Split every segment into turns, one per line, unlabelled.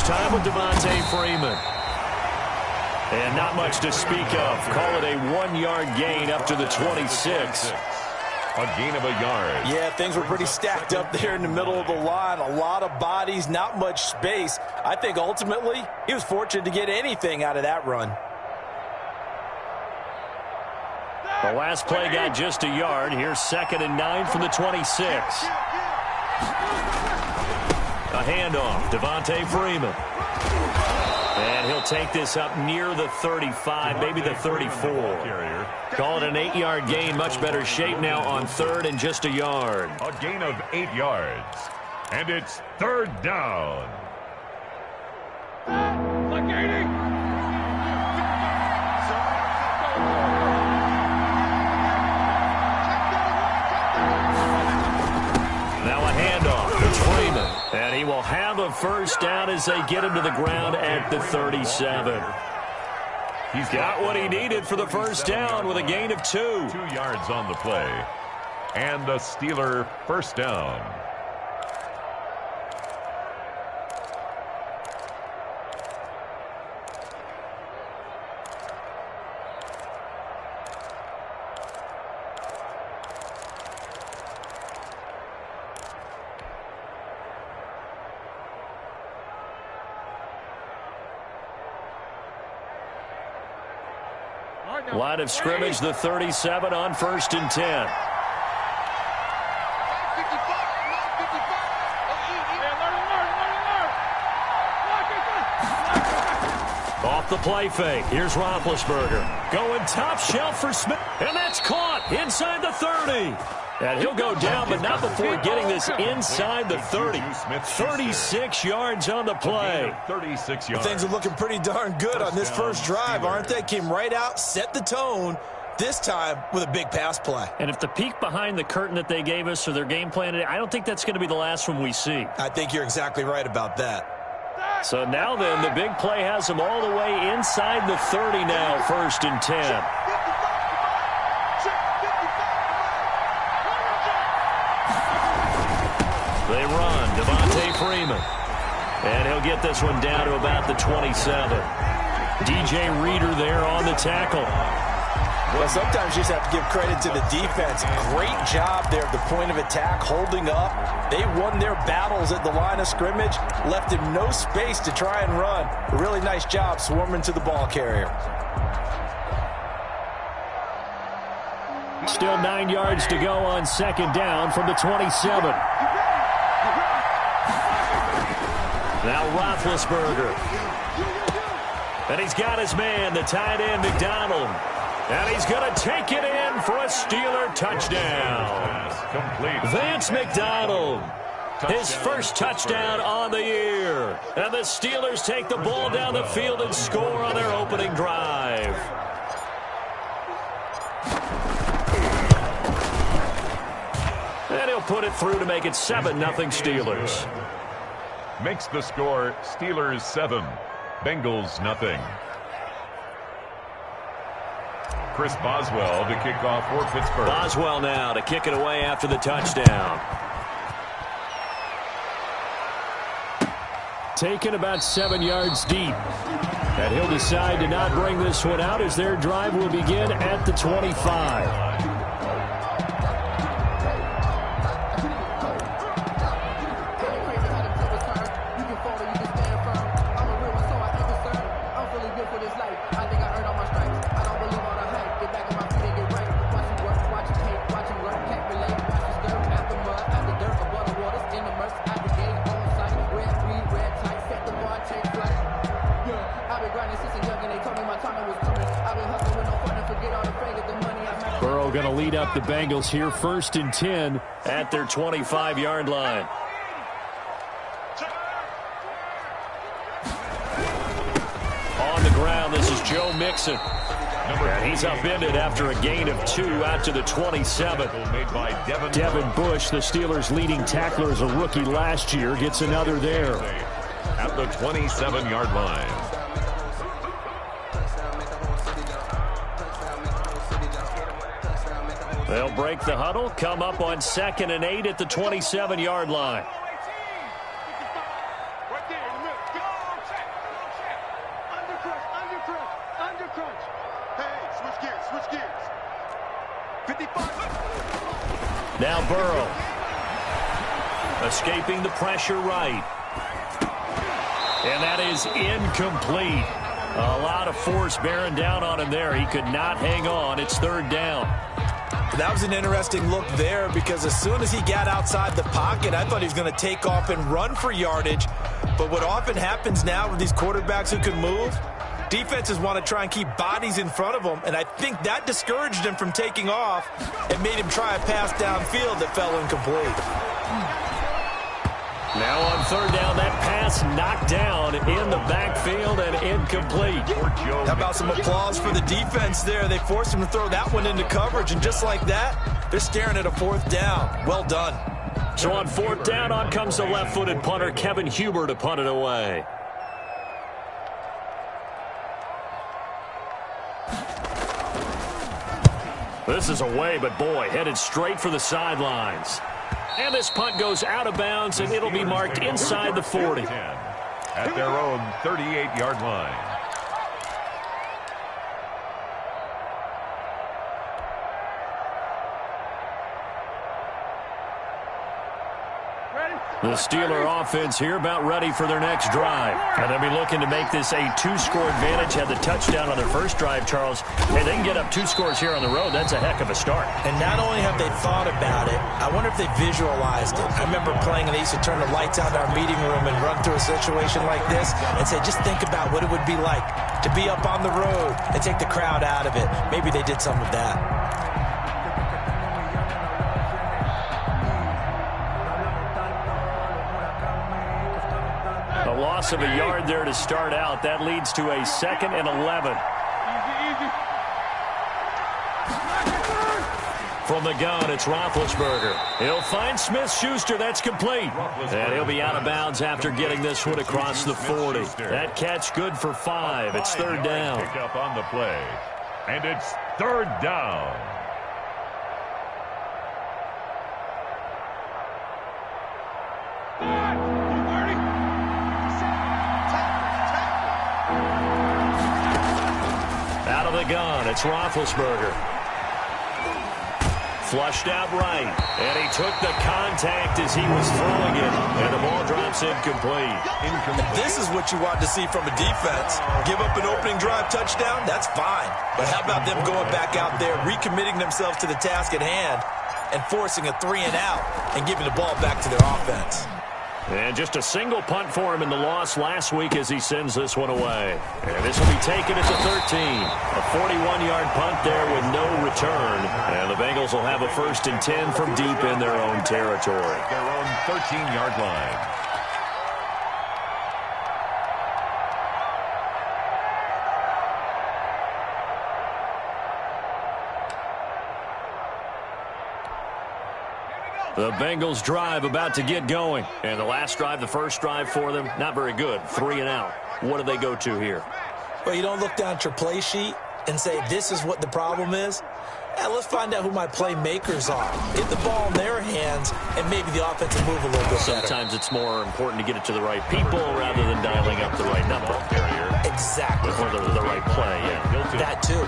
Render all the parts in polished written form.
time with Devontae Freeman. And not much to speak of. Call it a 1-yard gain up to the 26.
A gain of a yard.
Yeah, things were pretty stacked up there in the middle of the line. A lot of bodies, not much space. I think ultimately he was fortunate to get anything out of that run.
The last play got just a yard. Here's 2nd and 9 from the 26. A handoff, Devontae Freeman. And he'll take this up near the 35, maybe the 34. Call it an 8-yard gain. Much better shape now on 3rd and just a yard.
A gain of 8 yards. And it's 3rd down.
Now a handoff to Freeman. And he will have a first down as they get him to the ground at the 37. He's got what he needed for the first down with a gain of 2.
2 yards on the play. And the Steeler first down.
Line of scrimmage, the 37 on 1st and 10. Off the play fake. Here's Roethlisberger. Going top shelf for Smith. And that's caught inside the 30. And he'll go down, but not before getting this inside the 30. 36 yards on the play.
36 yards.
Things are looking pretty darn good on this first drive, aren't they? Came right out, set the tone, this time with a big pass play.
And if the peek behind the curtain that they gave us or their game plan, I don't think that's going to be the last one we see.
I think you're exactly right about that.
So now then, the big play has them all the way inside the 30 now, 1st and 10. They run, Devontae Freeman. And he'll get this one down to about the 27. DJ Reader there on the tackle.
Well, sometimes you just have to give credit to the defense. Great job there at the point of attack, holding up. They won their battles at the line of scrimmage, left him no space to try and run. A really nice job swarming to the ball carrier.
Still 9 yards to go on 2nd down from the 27. Now Roethlisberger. And he's got his man, the tight end, McDonald. And he's going to take it in for a Steeler touchdown. Vance McDonald, his first touchdown on the year. And the Steelers take the ball down the field and score on their opening drive. And he'll put it through to make it 7-0 Steelers.
Makes the score Steelers 7, Bengals nothing. Chris Boswell to kick off for Pittsburgh.
Boswell now to kick it away after the touchdown. Taken about 7 yards deep. And he'll decide to not bring this one out as their drive will begin at the 25. Going to lead up the Bengals here, 1st and 10 at their 25-yard line. On the ground, this is Joe Mixon. And he's upended after a gain of 2 out to the 27. Devin Bush, the Steelers' leading tackler as a rookie last year, gets another there.
At the 27-yard line.
They'll break the huddle, come up on 2nd and 8 at the 27-yard line.
Switch gears. 55.
Now Burrow. Escaping the pressure right. And that is incomplete. A lot of force bearing down on him there. He could not hang on. It's third down.
That was an interesting look there because as soon as he got outside the pocket, I thought he was going to take off and run for yardage. But what often happens now with these quarterbacks who can move, defenses want to try and keep bodies in front of them, and I think that discouraged him from taking off and made him try a pass downfield that fell incomplete.
Now on third down, that pass knocked down in the backfield and incomplete.
How about some applause for the defense there? They forced him to throw that one into coverage, and just like that, they're staring at a fourth down. Well done.
So on fourth down, on comes the left-footed punter, Kevin Huber, to punt it away. This is away, but boy, headed straight for the sidelines. And this punt goes out of bounds, and it'll be marked inside the 40.
At their own 38-yard line.
The Steeler offense here about ready for their next drive. And they'll be looking to make this a two-score advantage. Had the touchdown on their first drive, Charles. Hey, they can get up 2 scores here on the road. That's a heck of a start.
And not only have they thought about it, I wonder if they visualized it. I remember playing, and they used to turn the lights out in our meeting room and run through a situation like this and say, just think about what it would be like to be up on the road and take the crowd out of it. Maybe they did some of that.
Loss of a yard there to start out. That leads to a 2nd and 11. From the gun, it's Roethlisberger. He'll find Smith-Schuster. That's complete. And he'll be out of bounds after getting this one across the 40. That catch good for 5. It's third down.
Picked up on the play. And it's third down.
Gun. It's Roethlisberger. Flushed out right. And he took the contact as he was throwing it. And the ball drops incomplete.
This is what you want to see from a defense. Give up an opening drive touchdown, that's fine. But how about them going back out there, recommitting themselves to the task at hand, and forcing a 3-and-out and giving the ball back to their offense.
And just a single punt for him in the loss last week as he sends this one away. And this will be taken at the 13. A 41-yard punt there with no return. And the Bengals will have a 1st and 10 from deep in their own territory.
Their own 13-yard line.
The Bengals drive about to get going. And the last drive, the first drive for them, not very good. 3-and-out. What do they go to here?
Well, you don't look down at your play sheet and say, this is what the problem is. Let's find out who my playmakers are. Get the ball in their hands, and maybe the offense will move a little bit better.
Sometimes it's more important to get it to the right people rather than dialing up the right number.
Exactly.
Or the right play, yeah.
That too.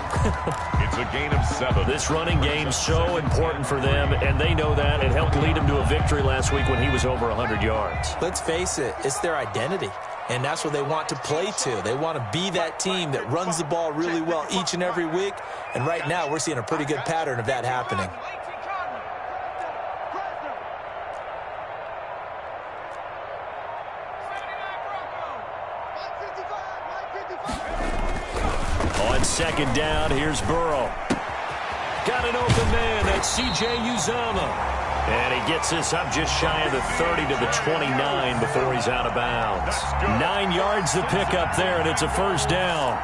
It's a gain of 7.
This running game's so important for them, and they know that. It helped lead him to a victory last week when he was over 100 yards.
Let's face it, it's their identity. And that's what they want to play to. They want to be that team that runs the ball really well each and every week. And right now, we're seeing a pretty good pattern of that happening.
On 2nd down, here's Burrow. Got an open man. That's C.J. Uzomah. And he gets this up just shy of the 30 to the 29 before he's out of bounds. 9 yards to pick up there, and it's a 1st down.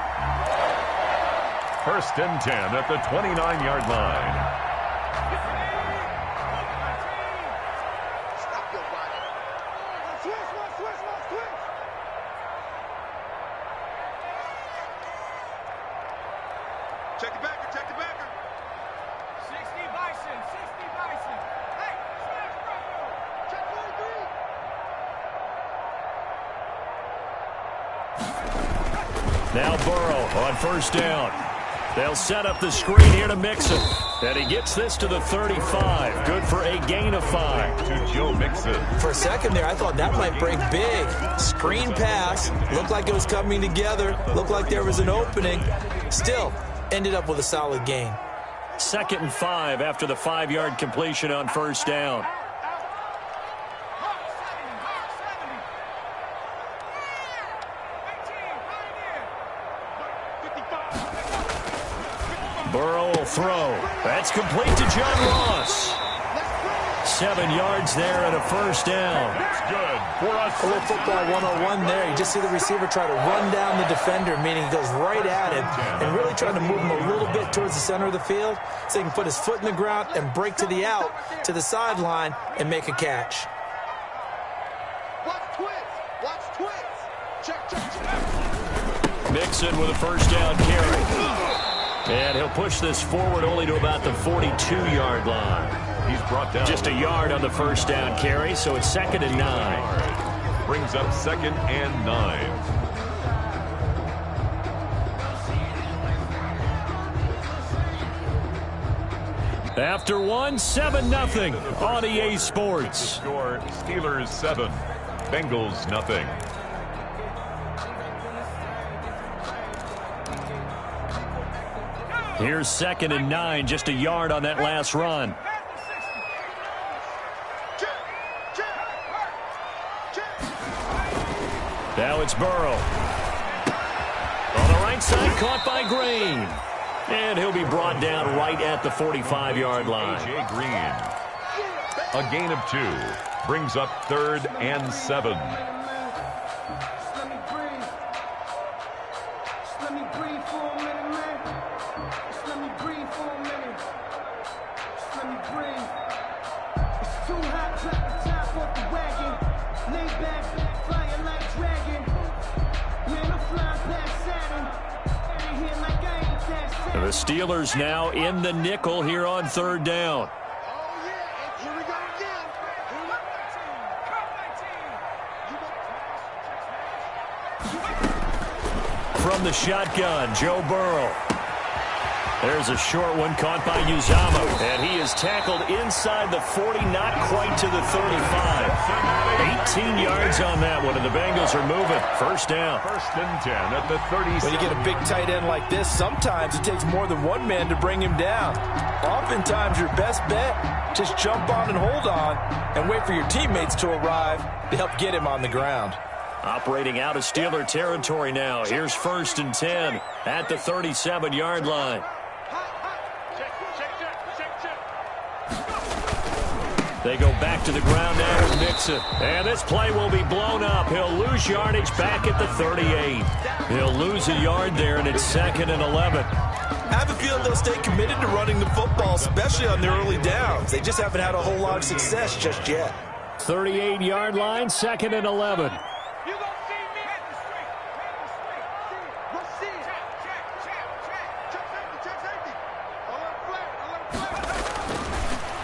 1st and 10 at the 29-yard line.
Check the backer, check the backer.
60 Bison, 60 Bison. Hey, smash Bronco.
Check 43.
Now Burrow on 1st down. They'll set up the screen here to Mixon. And he gets this to the 35. Good for a gain of 5.
To Joe Mixon.
For a second there, I thought that might break big. Screen pass. Looked like it was coming together. Looked like there was an opening. Still, ended up with a solid gain.
2nd and 5 after the 5-yard completion on first down. Burrow will throw. That's complete to John Ross. 7 yards there and a first down.
It's good for us.
A little football 101 there. You just see the receiver try to run down the defender, meaning he goes right at him and really trying to move him a little bit towards the center of the field so he can put his foot in the ground and break to the out, to the sideline, and make a catch.
Watch twins. Watch twins. Check, check, check.
Mixon with a first down carry. And he'll push this forward only to about the 42-yard line.
He's brought down.
Just a yard on the first down carry, so it's 2nd and 9.
Brings up 2nd and 9.
After one, 7-0 on EA Sports.
Score, Steelers 7, Bengals nothing.
Here's 2nd and 9, just a yard on that last run. Now it's Burrow. On the right side, caught by Green. And he'll be brought down right at the 45-yard line.
A.J. Green. A gain of 2. Brings up 3rd and 7.
The Steelers now in the nickel here on 3rd down. From the shotgun, Joe Burrow. There's a short one caught by Uzama, and he is tackled inside the 40, not quite to the 35. 18 yards on that one, and the Bengals are moving. First down.
1st and 10 at the 37.
When you get a big tight end like this, sometimes it takes more than one man to bring him down. Oftentimes, your best bet, just jump on and hold on and wait for your teammates to arrive to help get him on the ground.
Operating out of Steeler territory now. Here's 1st and 10 at the 37-yard line. They go back to the ground now with Mixon. And this play will be blown up. He'll lose yardage back at the 38. He'll lose a yard there, and it's 2nd and 11.
I have a feeling they'll stay committed to running the football, especially on their early downs. They just haven't had a whole lot of success just yet.
38-yard line, 2nd and 11.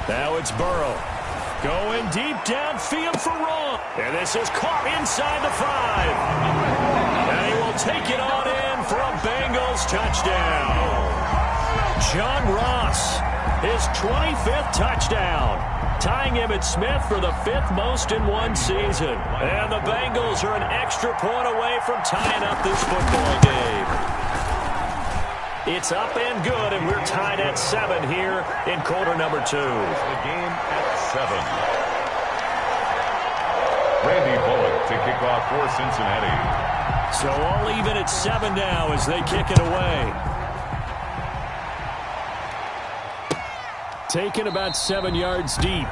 Now it's Burrow. Going deep downfield for Raw. And this is caught inside the 5. And he will take it on in for a Bengals touchdown. John Ross, his 25th touchdown, tying Emmitt Smith for the 5th most in one season. And the Bengals are an extra point away from tying up this football game. It's up and good, and we're tied at 7 here in quarter number 2.
The game at 7. Randy Bullock to kick off for Cincinnati.
So all even at 7 now as they kick it away. Taken about 7 yards deep.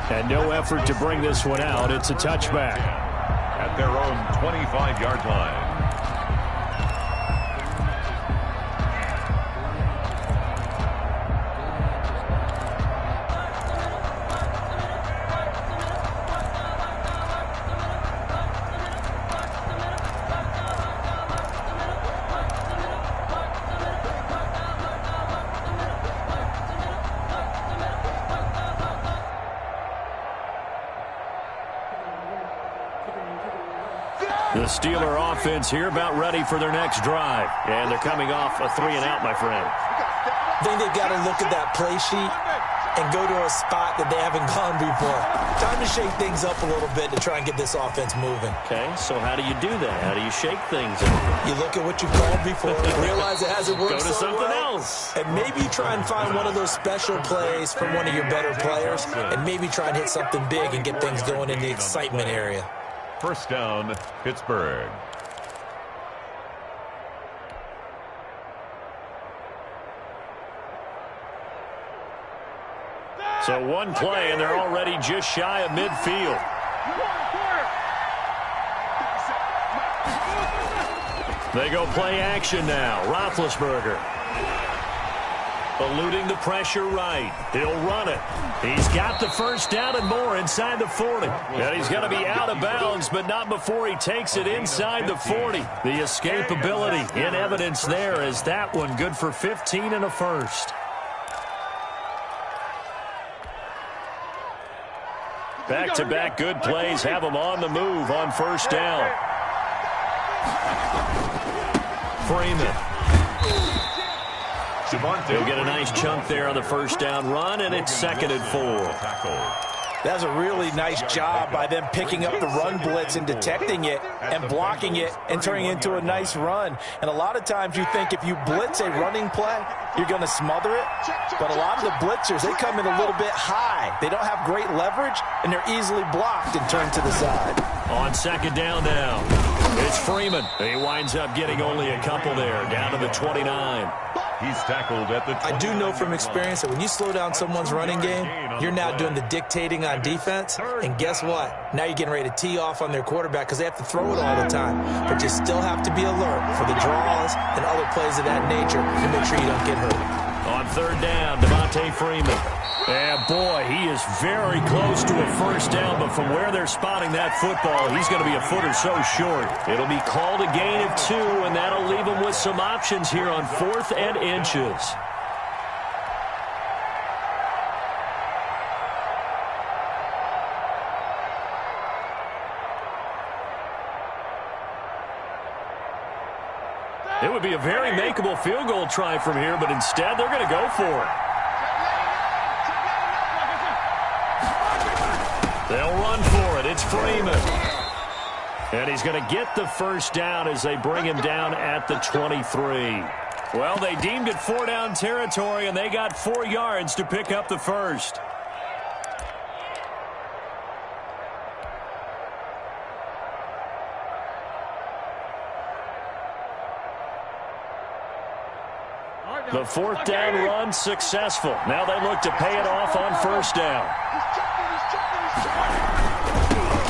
And no effort to bring this one out. It's a touchback.
At their own 25-yard line.
The The Steeler offense here about ready for their next drive. And they're coming off a 3-and-out, my friend.
I think they've got to look at that play sheet and go to a spot that they haven't gone before. Time to shake things up a little bit to try and get this offense moving.
Okay, so how do you do that? How do you shake things up?
You look at what you've called before, realize it hasn't worked
Go to
so
something
well,
else.
and maybe try and find one of those special plays from one of your better players, and maybe try and hit something big and get things going in the excitement area.
First down, Pittsburgh.
So one play, and they're already just shy of midfield. They go play action now. Roethlisberger. Eluding the pressure right. He'll run it. He's got the first down and more inside the 40. And he's going to be out of bounds, but not before he takes it inside the 40. The escapability in evidence there as that one good for 15 and a first. Back-to-back good plays have them on the move on first down. Freeman. He'll get a nice chunk there on the first down run, and it's 2nd and 4.
That's a really nice job by them picking up the run blitz and detecting it and blocking it and turning it into a nice run. And a lot of times you think if you blitz a running play, you're going to smother it. But a lot of the blitzers, they come in a little bit high. They don't have great leverage, and they're easily blocked and turned to the side.
On 2nd down now, it's Freeman. He winds up getting only a couple there, down to the 29.
He's tackled at the 29.
I do know from experience that when you slow down someone's running game, you're now doing the dictating on defense. And guess what? Now you're getting ready to tee off on their quarterback because they have to throw it all the time. But you still have to be alert for the draws and other plays of that nature to make sure you don't get hurt.
On 3rd down, Devontae Freeman. And boy, he is very close to a first down, but from where they're spotting that football, he's going to be a foot or so short. It'll be called a gain of 2, and that'll leave him with some options here on 4th and inches. It would be a very makeable field goal try from here, but instead they're going to go for it. They'll run for it. It's Freeman. And he's going to get the first down as they bring him down at the 23. Well, they deemed it 4-down territory, and they got 4 yards to pick up the first. The 4th down run successful. Now they look to pay it off on first down.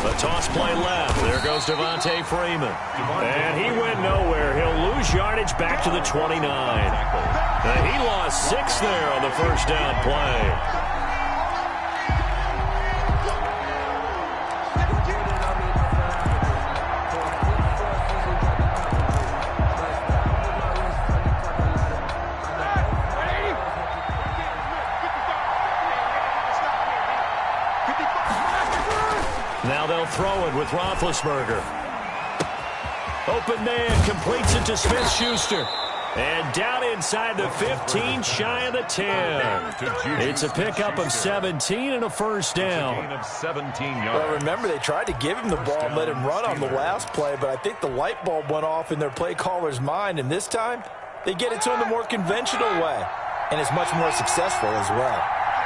The toss play left. There goes Devontae Freeman. And he went nowhere. He'll lose yardage back to the 29. He lost 6 there on the first down play. Now they'll throw it with Roethlisberger. Open man completes it to Smith-Schuster. And down inside the 15, shy of the 10. It's a pickup of 17 and a first down.
Well, remember, they tried to give him the ball and let him run on the last play, but I think the light bulb went off in their play caller's mind, and this time they get it to him the more conventional way, and it's much more successful as well.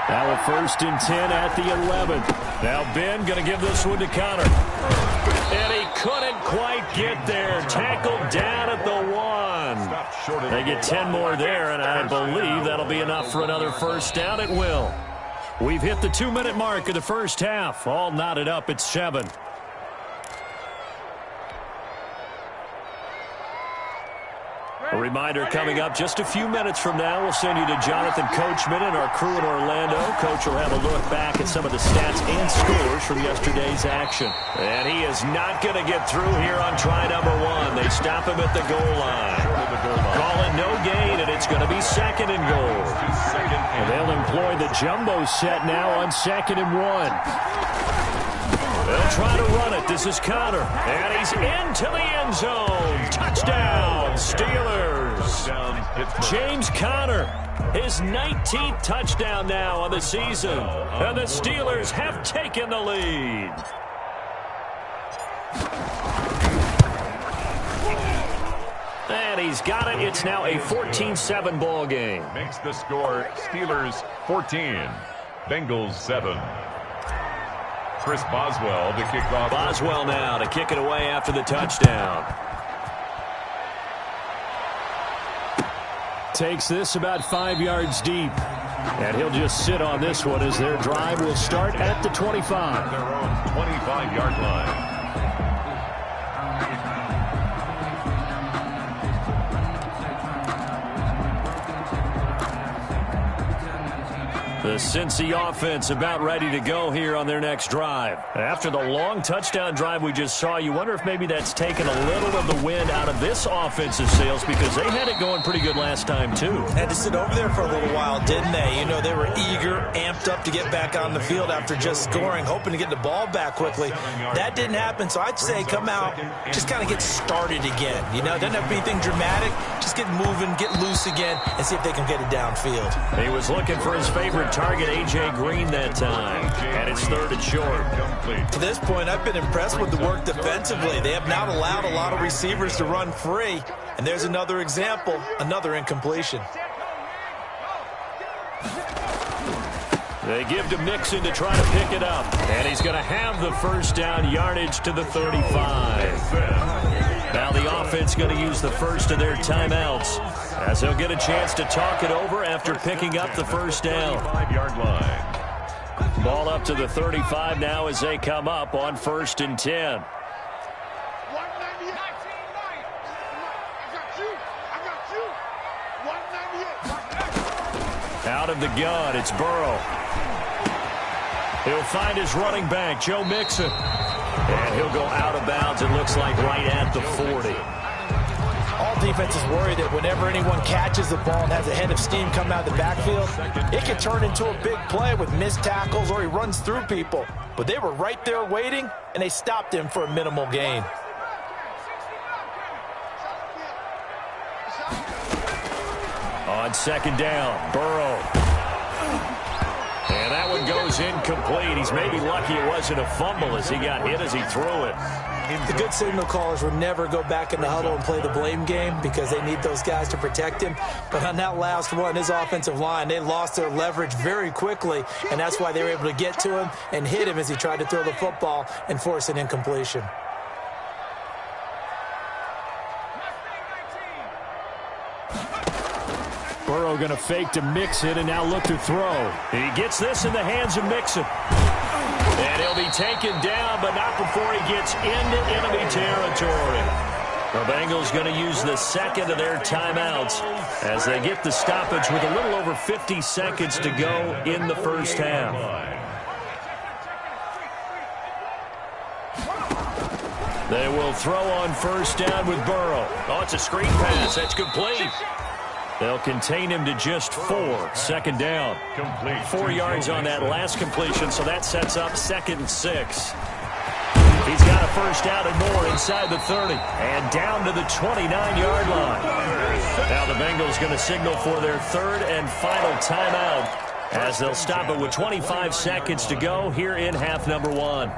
Now a 1st and 10 at the 11th. Now Ben going to give this one to Connor. And he couldn't quite get there. Tackled down at the 1. They get 10 more there, and I believe that'll be enough for another first down. It will. We've hit the 2-minute mark of the first half. All knotted up at 7. A reminder coming up just a few minutes from now. We'll send you to Jonathan Coachman and our crew in Orlando. Coach will have a look back at some of the stats and scores from yesterday's action. And he is not going to get through here on try number 1. They stop him at the goal line. Call it no gain, and it's going to be 2nd and goal. And they'll employ the jumbo set now on 2nd and 1. They'll try to run it. This is Connor. And he's into the end zone. Touchdown, Steelers. James Conner, his 19th touchdown now on the season. And the Steelers have taken the lead. And he's got it. It's now a 14-7 ball game.
Makes the score Steelers 14, Bengals 7. Chris Boswell to kick off.
Boswell now to kick it away after the touchdown. Takes this about 5 yards deep. And he'll just sit on this one as their drive will start at the 25.
Their own 25-yard line.
The Cincy offense about ready to go here on their next drive. After the long touchdown drive we just saw, you wonder if maybe that's taken a little of the wind out of this offensive sails because they had it going pretty good last time too.
Had to sit over there for a little while, didn't they? You know, they were eager, amped up to get back on the field after just scoring, hoping to get the ball back quickly. That didn't happen, so I'd say come out, just kind of get started again. You know, doesn't have to be anything dramatic. Just get moving, get loose again, and see if they can get it downfield.
He was looking for his favorite target, A.J. Green, that time. And it's third and short.
To this point, I've been impressed with the work defensively. They have not allowed a lot of receivers to run free. And there's another example, another incompletion.
They give to Mixon to try to pick it up. And he's going to have the first down yardage to the 35. Now the offense going to use the first of their timeouts as they'll get a chance to talk it over after picking up the first down.
5-yard line.
Ball up to the 35 now as they come up on 1st and 10. Out of the gun, it's Burrow. He'll find his running back, Joe Mixon. And he'll go out of bounds, it looks like right at the 40.
All defenses worry that whenever anyone catches the ball and has a head of steam come out of the backfield, it can turn into a big play with missed tackles or he runs through people. But they were right there waiting, and they stopped him for a minimal gain.
On second down, Burrow. And that one goes incomplete. He's maybe lucky it wasn't a fumble as he got hit as he threw it.
The good signal callers will never go back in the huddle and play the blame game because they need those guys to protect him. But on that last one, his offensive line, they lost their leverage very quickly, and that's why they were able to get to him and hit him as he tried to throw the football and force an incompletion.
Burrow going to fake to Mixon and now look to throw. He gets this in the hands of Mixon. And he'll be taken down, but not before he gets into enemy territory. The Bengals going to use the second of their timeouts as they get the stoppage with a little over 50 seconds to go in the first half. They will throw on first down with Burrow. Oh, it's a screen pass. That's complete. They'll contain him to just 4. Second down.
Complete.
4 yards on that last completion, so that sets up 2nd and 6. He's got a first down and more inside the 30 and down to the 29-yard line. Now the Bengals going to signal for their third and final timeout as they'll stop it with 25 seconds to go here in half number 1.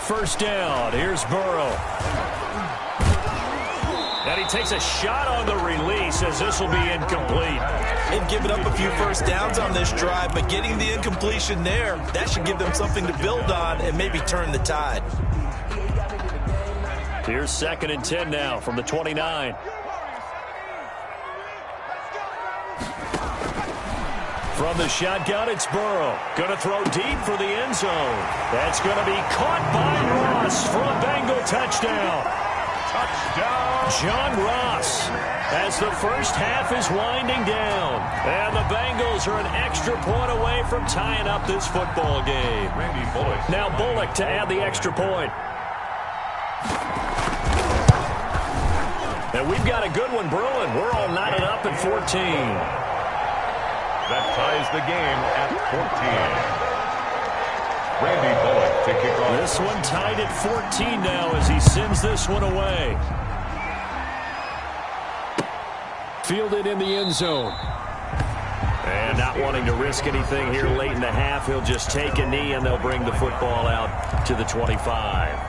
First down, here's Burrow. And he takes a shot on the release as this will be incomplete.
They've given up a few first downs on this drive, but getting the incompletion there, that should give them something to build on and maybe turn the tide.
Here's 2nd and 10 now from the 29. From the shotgun, it's Burrow. Going to throw deep for the end zone. That's going to be caught by Ross for a Bengal touchdown.
Touchdown.
John Ross, as the first half is winding down. And the Bengals are an extra point away from tying up this football game.
Randy Bullock.
Now Bullock to add the extra point. And we've got a good one brewing. We're all knotted up at 14.
That ties the game at 14. Randy Bullock to kick off.
This one tied at 14 now as he sends this one away. Fielded in the end zone. And not wanting to risk anything here late in the half, he'll just take a knee and they'll bring the football out to the 25.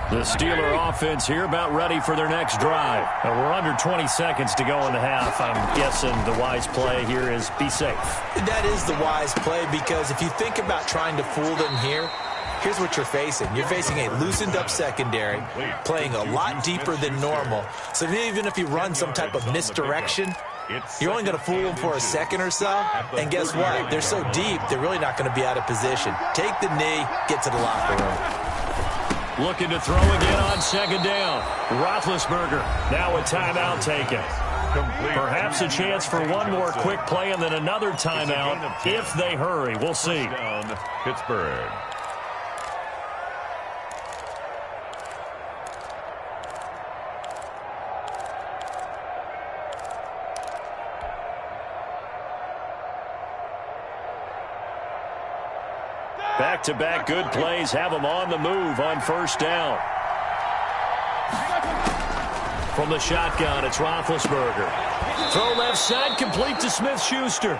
The Steeler offense here about ready for their next drive. We're under 20 seconds to go in the half. I'm guessing the wise play here is be safe.
That is the wise play, because if you think about trying to fool them here, here's what you're facing. You're facing a loosened up secondary, playing a lot deeper than normal. So even if you run some type of misdirection, you're only going to fool them for a second or so. And guess what? They're so deep, they're really not going to be out of position. Take the knee, get to the locker room.
Looking to throw again on second down. Roethlisberger now a timeout taken. Perhaps a chance for one more quick play and then another timeout if they hurry. We'll see.
Pittsburgh.
Back-to-back good plays have them on the move on first down. From the shotgun, it's Roethlisberger. Throw left side, complete to Smith-Schuster.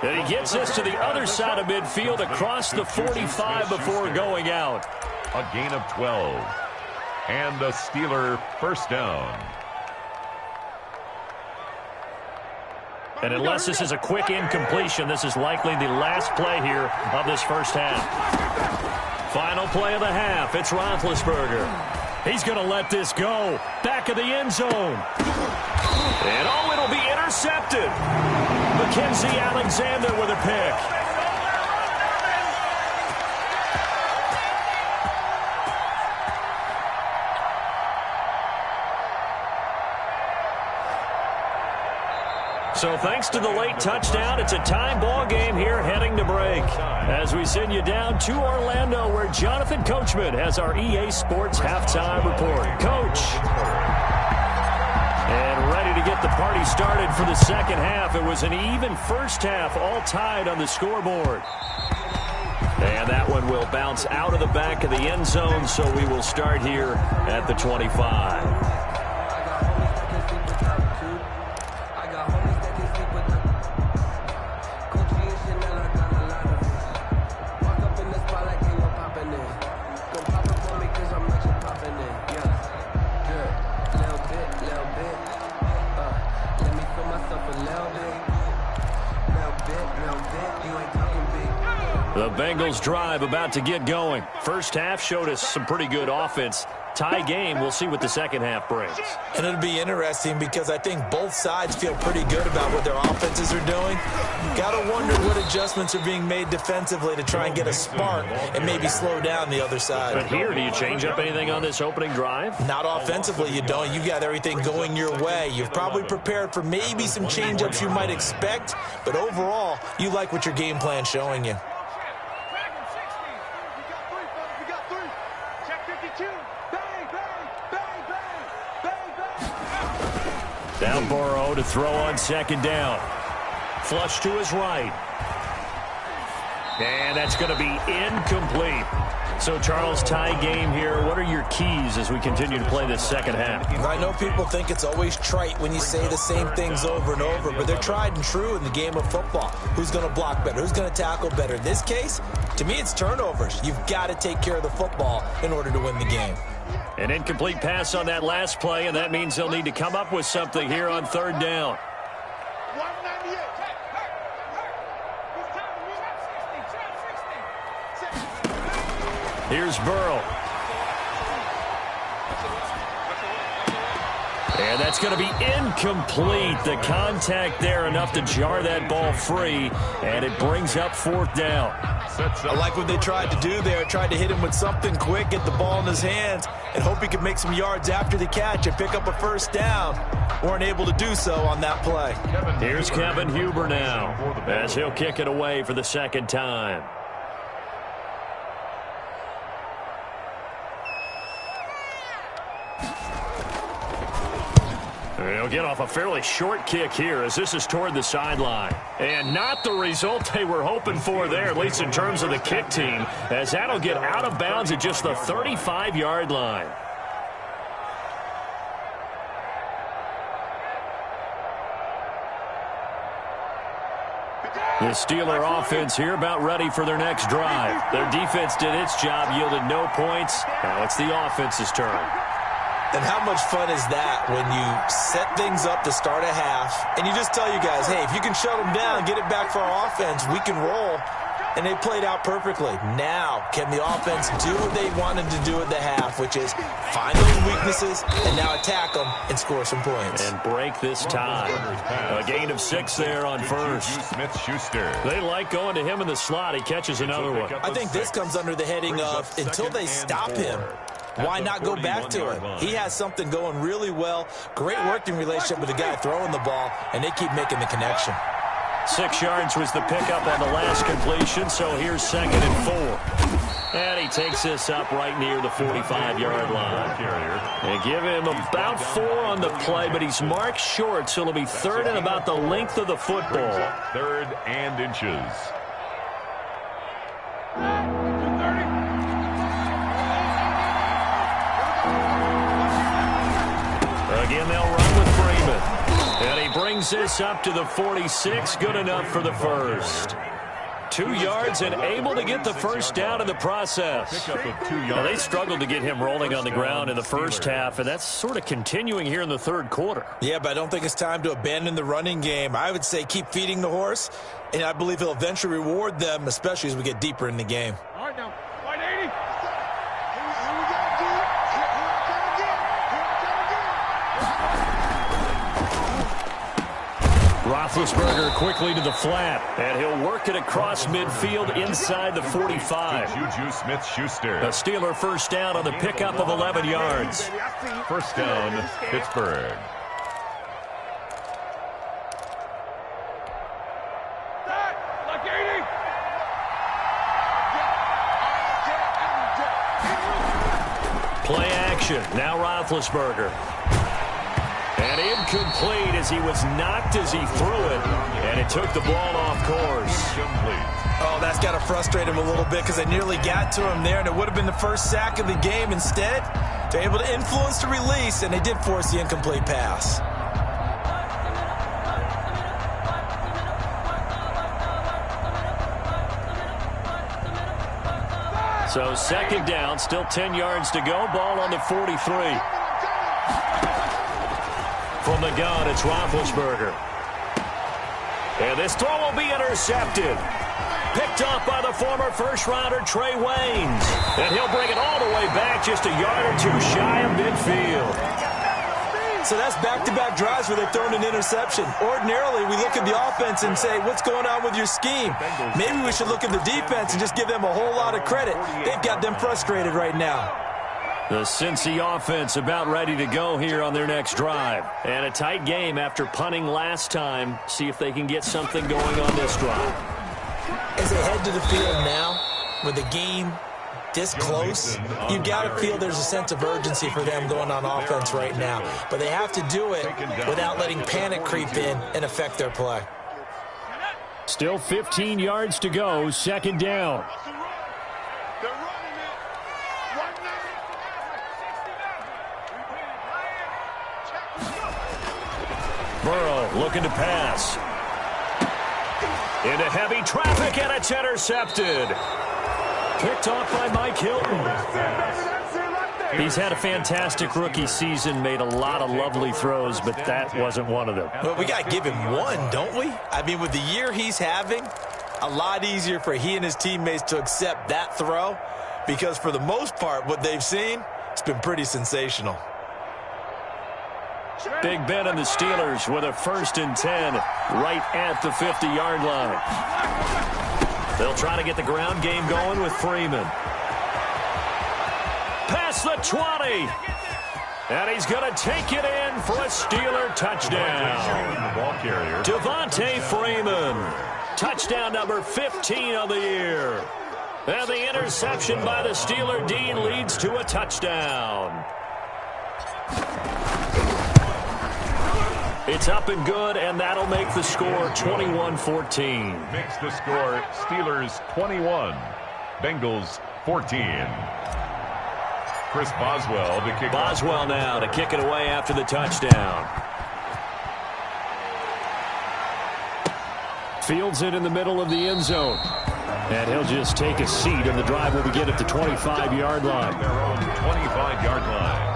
And he gets this to the other side of midfield across the 45 before going out.
A gain of 12. And the Steeler first down.
And unless this is a quick incompletion, this is likely the last play here of this first half. Final play of the half. It's Roethlisberger. He's going to let this go. Back of the end zone. And it'll be intercepted. Mackenzie Alexander with a pick. So thanks to the late touchdown, it's a time ball game here heading to break. As we send you down to Orlando, where Jonathan Coachman has our EA Sports halftime report. Coach. And ready to get the party started for the second half. It was an even first half, all tied on the scoreboard. And that one will bounce out of the back of the end zone, so we will start here at the 25. The Bengals drive about to get going. First half showed us some pretty good offense. Tie game, we'll see what the second half brings.
And it'll be interesting because I think both sides feel pretty good about what their offenses are doing. Got to wonder what adjustments are being made defensively to try and get a spark and maybe slow down the other side.
But here, do you change up anything on this opening drive?
Not offensively, you don't. You got everything going your way. You've probably prepared for maybe some change-ups you might expect, but overall, you like what your game plan's showing you.
Now Burrow to throw on second down. Flush to his right. And that's going to be incomplete. So, Charles, tie game here. What are your keys as we continue to play this second half?
I know people think it's always trite when you say the same things over and over, but they're tried and true in the game of football. Who's going to block better? Who's going to tackle better? In this case, to me, it's turnovers. You've got to take care of the football in order to win the game.
An incomplete pass on that last play, and that means they'll need to come up with something here on third down. Here's Burrow. And that's going to be incomplete. The contact there enough to jar that ball free, and it brings up 4th down.
I like what they tried to do there. Tried to hit him with something quick, get the ball in his hands, and hope he could make some yards after the catch and pick up a 1st down. Weren't able to do so on that play.
Here's Kevin Huber now, as he'll kick it away for the 2nd time. He'll get off a fairly short kick here as this is toward the sideline. And not the result they were hoping for there, at least in terms of the kick team, as that'll get out of bounds at just the 35-yard line. The Steeler offense here about ready for their next drive. Their defense did its job, yielded no points. Now it's the offense's turn.
And how much fun is that when you set things up to start a half and you just tell you guys, hey, if you can shut them down, get it back for our offense, we can roll. And they played out perfectly. Now, can the offense do what they wanted to do at the half, which is find those weaknesses and now attack them and score some points.
And break this tie. A gain of 6 there on first. They like going to him in the slot. He catches another one.
I think this comes under the heading of until they stop him, why not go back to him? He has something going really well. Great working relationship with the guy throwing the ball, and they keep making the connection.
6 yards was the pickup on the last completion, so here's 2nd and 4. And he takes this up right near the 45-yard line. They give him about 4 on the play, but he's marked short, so it'll be 3rd and about the length of the football.
3rd and inches.
Again, they'll run with Freeman. And he brings this up to the 46. Good enough for the 1st. 2 yards and able to get the 1st down in the process. Now, they struggled to get him rolling on the ground in the first half, and that's sort of continuing here in the 3rd quarter.
Yeah, but I don't think it's time to abandon the running game. I would say keep feeding the horse, and I believe he'll eventually reward them, especially as we get deeper in the game.
All right, now. 180.
Roethlisberger quickly to the flat, and he'll work it across midfield inside the 45.
Juju Smith-Schuster.
A Steeler 1st down on the pickup of 11 yards.
1st down, Pittsburgh.
Play action. Now Roethlisberger. And incomplete as he was knocked as he threw it. And it took the ball off course.
Oh, that's got to frustrate him a little bit because they nearly got to him there, and it would have been the 1st sack of the game. Instead, they're able to influence the release, and they did force the incomplete pass.
So 2nd down, still 10 yards to go. Ball on the 43. From the gun, it's Roethlisberger. And this throw will be intercepted. Picked off by the former 1st-rounder Trey Waynes. And he'll bring it all the way back just a yard or 2 shy of midfield.
So that's back-to-back drives where they've thrown an interception. Ordinarily, we look at the offense and say, what's going on with your scheme? Maybe we should look at the defense and just give them a whole lot of credit. They've got them frustrated right now.
The Cincy offense about ready to go here on their next drive. And a tight game after punting last time. See if they can get something going on this drive.
As they head to the field now, with the game this close, you've got to feel there's a sense of urgency for them going on offense right now. But they have to do it without letting panic creep in and affect their play.
Still 15 yards to go, 2nd down. Burrow looking to pass. Into heavy traffic, and it's intercepted. Picked off by Mike Hilton. He's had a fantastic rookie season, made a lot of lovely throws, but that wasn't one of them.
Well, we got to give him one, don't we? I mean, with the year he's having, a lot easier for he and his teammates to accept that throw because for the most part, what they've seen, it's been pretty sensational.
Big Ben and the Steelers with a 1st and 10 right at the 50-yard line. They'll try to get the ground game going with Freeman. Past the 20. And he's going to take it in for a Steeler touchdown. Devontae Freeman. Touchdown number 15 of the year. And the interception by the Steeler D leads to a touchdown. It's up and good, and that'll make the score 21-14.
Makes the score Steelers 21, Bengals 14. Chris Boswell to kick.
Boswell now to kick it away after the touchdown. Fields it in the middle of the end zone. And he'll just take a seat, and the drive will begin at the 25-yard line.
Their own 25-yard line.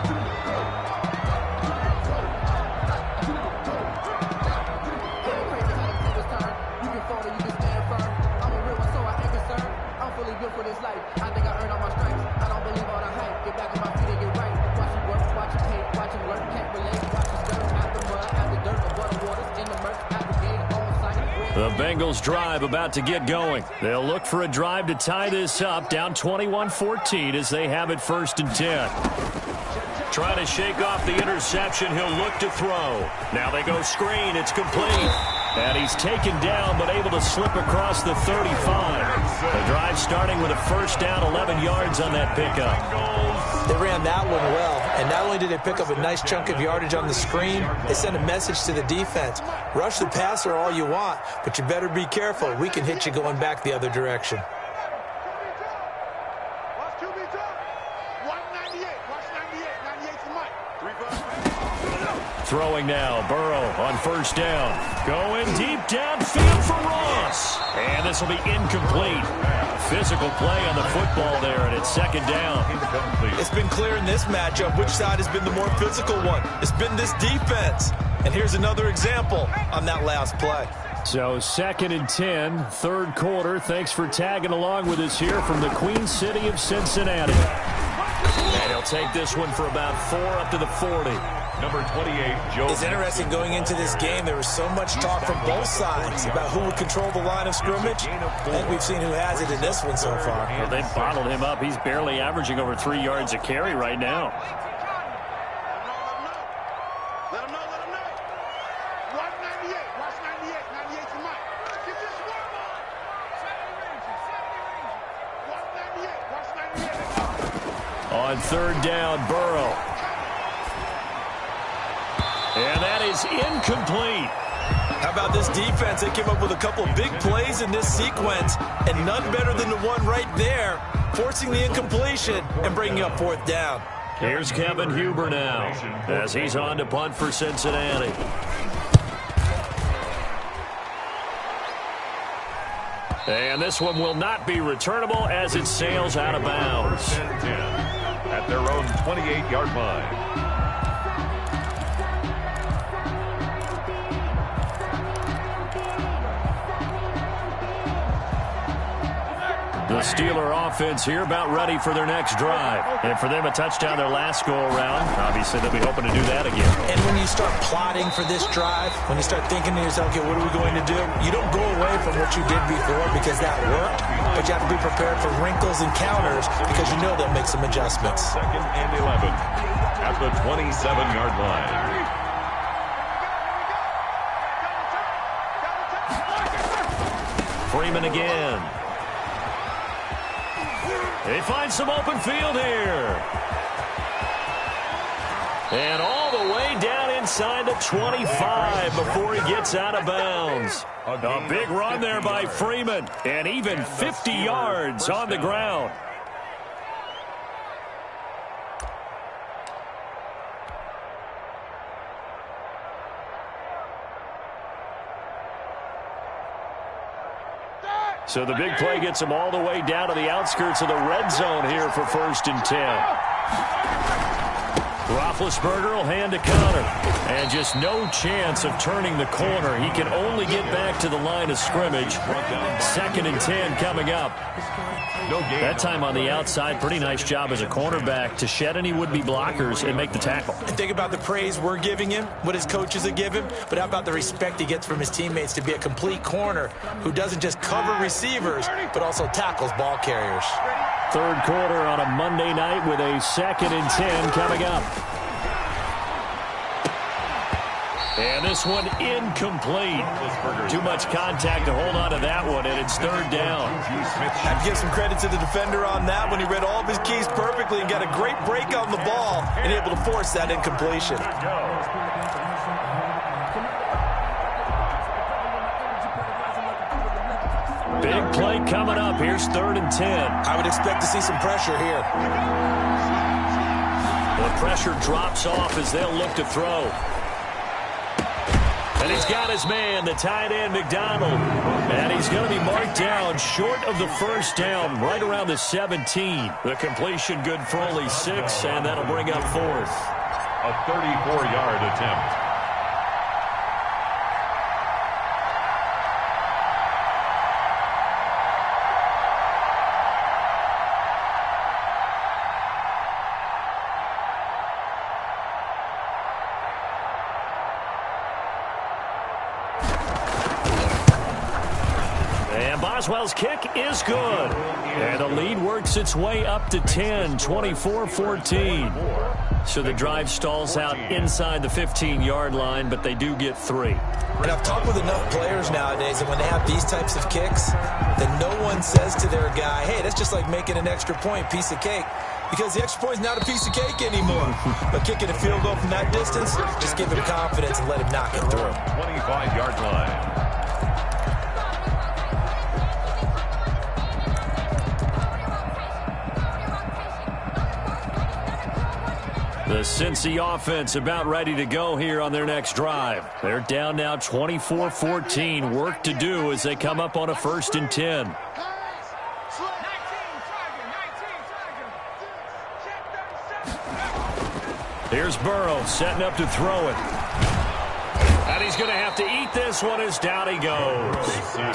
The Bengals drive about to get going. They'll look for a drive to tie this up, down 21-14 as they have it 1st and 10. Trying to shake off the interception. He'll look to throw. Now they go screen. It's complete. And he's taken down but able to slip across the 35. The drive starting with a 1st down, 11 yards on that pickup.
They ran that one well, and not only did they pick up a nice chunk of yardage on the screen, they sent a message to the defense. Rush the passer all you want, but you better be careful. We can hit you going back the other direction.
Throwing now, Burrow on 1st down. Going deep downfield for Ross. And this will be incomplete. Physical play on the football there, and it's 2nd down.
It's been clear in this matchup which side has been the more physical one. It's been this defense. And here's another example on that last play.
So 2nd and 10, 3rd quarter. Thanks for tagging along with us here from the Queen City of Cincinnati. And he'll take this one for about 4 up to the 40.
Number 28, Joe.
It's interesting going into this game. There was so much talk from both sides about who would control the line of scrimmage. I think we've seen who has it in this one so far.
Well, they've bottled him up. He's barely averaging over 3 yards a carry right now.
Let him know. 198. Watch 98. 98 to Mike. Get your swarm on.
198. Watch 98.
On
3rd down, Burrow. And that is incomplete.
How about this defense? They came up with a couple of big plays in this sequence, and none better than the one right there, forcing the incompletion and bringing up 4th down.
Here's Kevin Huber now as he's on to punt for Cincinnati. And this one will not be returnable as it sails out of bounds.
At their own 28-yard line.
The Steeler offense here about ready for their next drive. And for them, a touchdown their last go-around. Obviously, they'll be hoping to do that again.
And when you start plotting for this drive, when you start thinking to yourself, okay, what are we going to do? You don't go away from what you did before because that worked, but you have to be prepared for wrinkles and counters because you know they'll make some adjustments.
2nd and 11 at the 27-yard line.
Freeman again. They find some open field here. And all the way down inside the 25 before he gets out of bounds. A big run there by Freeman. And even 50 yards on the ground. So the big play gets him all the way down to the outskirts of the red zone here for 1st and 10. Roethlisberger will hand a counter. And just no chance of turning the corner. He can only get back to the line of scrimmage. 2nd and 10 coming up. That time on the outside, pretty nice job as a cornerback to shed any would-be blockers and make the tackle.
And think about the praise we're giving him, what his coaches are giving him, but how about the respect he gets from his teammates to be a complete corner who doesn't just cover receivers, but also tackles ball carriers.
3rd quarter on a Monday night with a 2nd and 10 coming up. And this one incomplete. Too much contact to hold on to that one, and it's 3rd down.
I have to give some credit to the defender on that when he read all of his keys perfectly and got a great break on the ball and able to force that incompletion.
Big play coming up. Here's 3rd and 10.
I would expect to see some pressure here.
The pressure drops off as they'll look to throw. And he's got his man, the tight end, McDonald. And he's going to be marked down short of the 1st down, right around the 17. The completion good for only 6, and that'll bring up 4th.
A 34-yard attempt.
Boswell's kick is good. And the lead works its way up to 10, 24-14. So the drive stalls out inside the 15-yard line, but they do get 3.
And I've talked with enough players nowadays that when they have these types of kicks, that no one says to their guy, hey, that's just like making an extra point, piece of cake. Because the extra point is not a piece of cake anymore. But kicking a field goal from that distance, just give him confidence and let him knock it through.
25-yard line.
The Cincy offense about ready to go here on their next drive. They're down now 24-14. Work to do as they come up on a 1st and 10. Here's Burrow setting up to throw it. And he's going to have to eat this one as down he goes.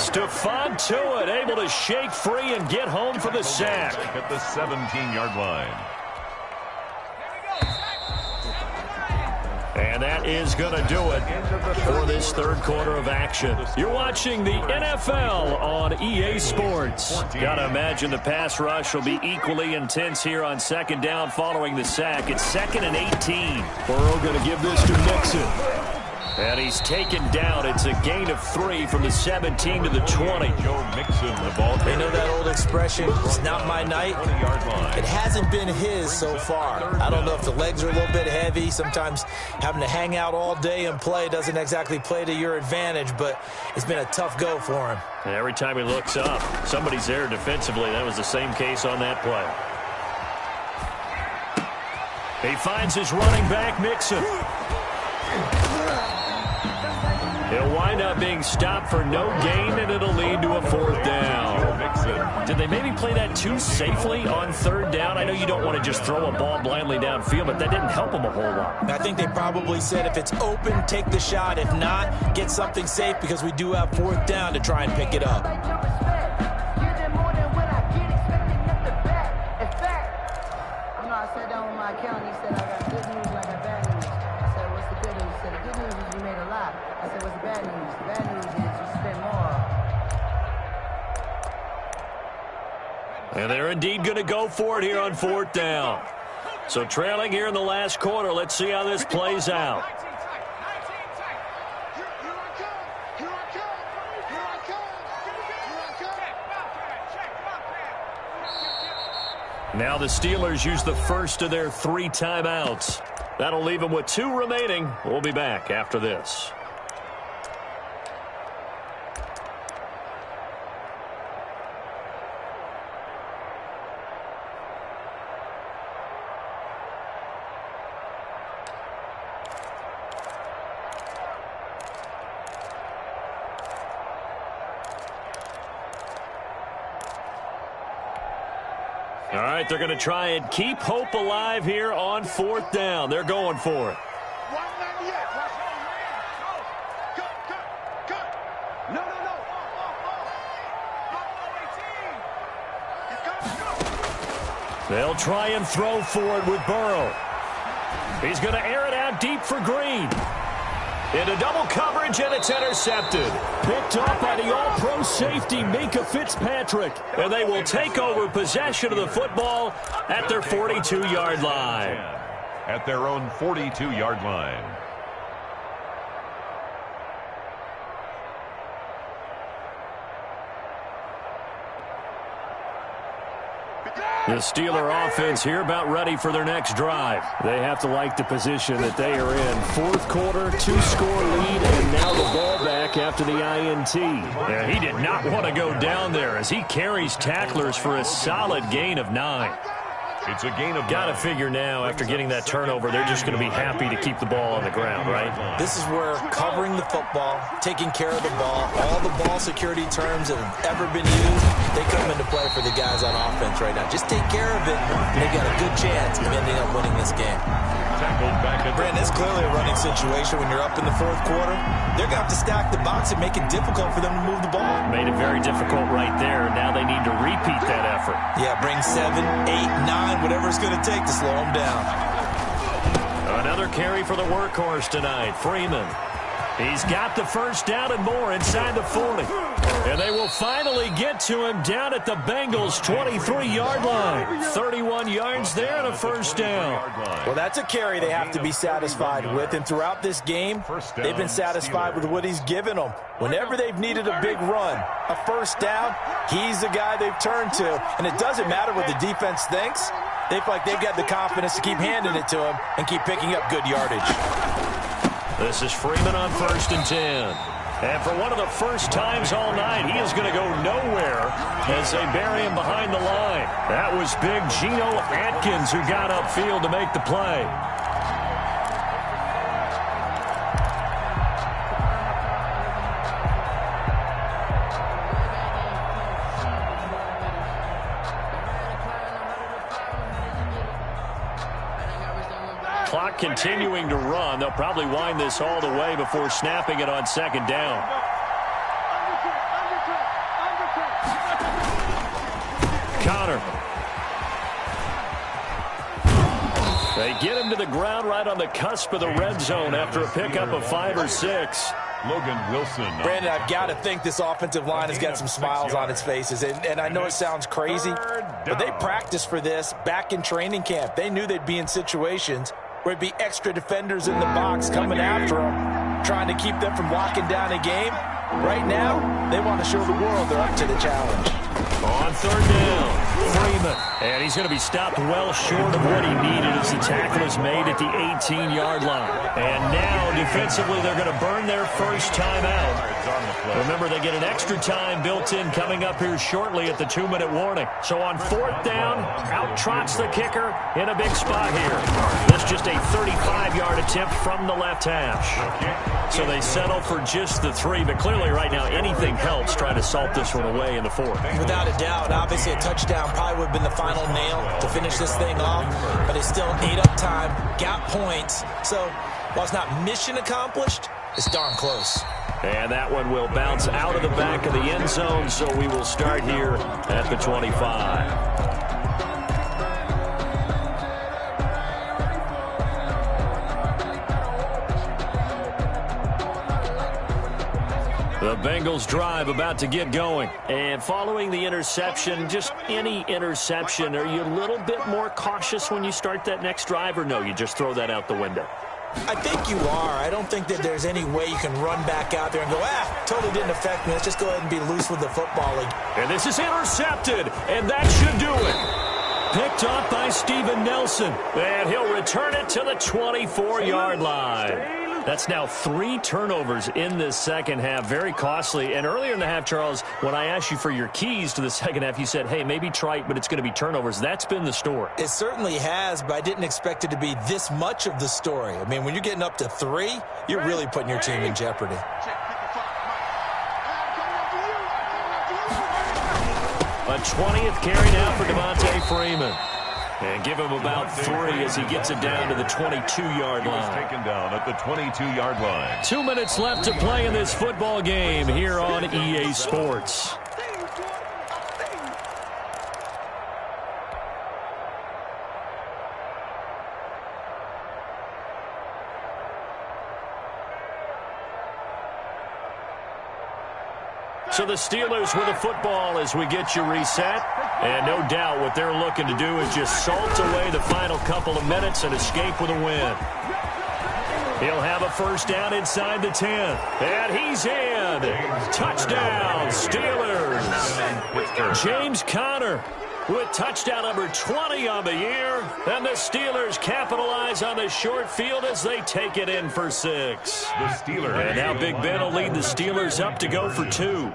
Stephon Tuitt able to shake free and get home for the sack.
At the 17-yard line.
And that is going to do it for this 3rd quarter of action. You're watching the NFL on EA Sports. Got to imagine the pass rush will be equally intense here on 2nd down following the sack. It's 2nd and 18. Burrow going to give this to Mixon. And he's taken down. It's a gain of 3 from the 17 to the 20.
Joe Mixon, the ball.
They know that old expression, it's not my night. It hasn't been his so far. I don't know if the legs are a little bit heavy. Sometimes having to hang out all day and play doesn't exactly play to your advantage, but it's been a tough go for him.
And every time he looks up, somebody's there defensively. That was the same case on that play. He finds his running back, Mixon. He'll wind up being stopped for no gain, and it'll lead to a 4th down. Did they maybe play that too safely on 3rd down? I know you don't want to just throw a ball blindly downfield, but that didn't help them a whole lot.
I think they probably said if it's open, take the shot. If not, get something safe because we do have 4th down to try and pick it up.
I sat down with my accountant. He said, I got good news and I got bad news. I said, what's the good news? He said, the good news is you made a lot. I said, what's the bad news? The bad news is you spent more.
And they're indeed going to go for it here on 4th down. So trailing here in the last quarter. Let's see how this plays out. Now the Steelers use the first of their 3 timeouts. That'll leave them with 2 remaining. We'll be back after this. All right, they're going to try and keep hope alive here on 4th down. They're going for it.
198. Cut. No.
They'll try and throw for it with Burrow. He's going to air it out deep for Green. Into double coverage, and it's intercepted. Picked up by the all-pro safety, Minkah Fitzpatrick. And they will take over possession of the football at their 42-yard line.
At their own 42-yard line.
The Steeler offense here about ready for their next drive. They have to like the position that they are in. 4th quarter, 2-score lead, and now the ball back after the INT. Yeah, he did not want to go down there as he carries tacklers for a solid gain of 9.
It's a gain of 9.
Got to figure now, after getting that turnover, they're just going to be happy to keep the ball on the ground, right?
This is where covering the football, taking care of the ball, all the ball security terms that have ever been used, they come into play for the guys on offense right now. Just take care of it, and they've got a good chance of ending up winning this game. Brandon, it's clearly a running situation when you're up in the 4th quarter. They're going to have to stack the box and make it difficult for them to move the ball.
Made it very difficult right there. Now they need to repeat that effort.
Yeah, bring 7, 8, 9, whatever it's going to take to slow them down.
Another carry for the workhorse tonight, Freeman. He's got the first down and more inside the 40. And they will finally get to him down at the Bengals' 23-yard line. 31 yards there and a first down.
Well, that's a carry they have to be satisfied with. And throughout this game, they've been satisfied with what he's given them. Whenever they've needed a big run, a first down, he's the guy they've turned to. And it doesn't matter what the defense thinks. They feel like they've got the confidence to keep handing it to him and keep picking up good yardage.
This is Freeman on 1st and 10. And for one of the first times all night, he is going to go nowhere as they bury him behind the line. That was big Geno Atkins who got upfield to make the play. Clock continuing to run. They'll probably wind this all the way before snapping it on 2nd down. Connor. They get him to the ground right on the cusp of the red zone after a pickup of 5 or 6.
Logan Wilson.
Brandon, I've got to think this offensive line has got some smiles on its faces. And I know it sounds crazy, but they practiced for this back in training camp. They knew they'd be in situations where it'd be extra defenders in the box coming after them, trying to keep them from locking down a game. Right now, they want to show the world they're up to the challenge.
On 3rd down, Freeman. And he's going to be stopped well short of what he needed as the tackle is made at the 18-yard line. And now, defensively, they're going to burn their first time out. Remember, they get an extra time built in coming up here shortly at the 2-minute warning. So on 4th down, out trots the kicker in a big spot here. That's just a 35-yard attempt from the left hash. So they settle for just the 3, but clearly right now anything helps trying to salt this one away in the 4th.
Without a doubt, obviously a touchdown probably would have been the final nail to finish this thing off, but it's still ate up time, got points. So while it's not mission accomplished, it's darn close.
And that one will bounce out of the back of the end zone, so we will start here at the 25. The Bengals drive about to get going. And following the interception, just any interception, are you a little bit more cautious when you start that next drive, or no, you just throw that out the window?
I think you are. I don't think that there's any way you can run back out there and go, totally didn't affect me. Let's just go ahead and be loose with the football.
And this is intercepted, and that should do it. Picked up by Steven Nelson, and he'll return it to the 24-yard line. That's now 3 turnovers in this second half. Very costly. And earlier in the half, Charles, when I asked you for your keys to the second half, you said, hey, maybe trite, but it's going to be turnovers. That's been the story.
It certainly has, but I didn't expect it to be this much of the story. I mean, when you're getting up to 3, you're really putting your team in jeopardy.
A 20th carry now for Devontae Freeman. And give him about 3 as he gets it down to the 22-yard line.
Taken down at the 22-yard line.
2 minutes left to play in this football game here on EA Sports. So the Steelers with the football as we get you reset. And no doubt what they're looking to do is just salt away the final couple of minutes and escape with a win. He'll have a first down inside the 10. And he's in. Touchdown, Steelers. James Conner with touchdown number 20 on the year. And the Steelers capitalize on the short field as they take it in for 6.
The Steelers.
And now Big Ben will lead the Steelers up to go for 2.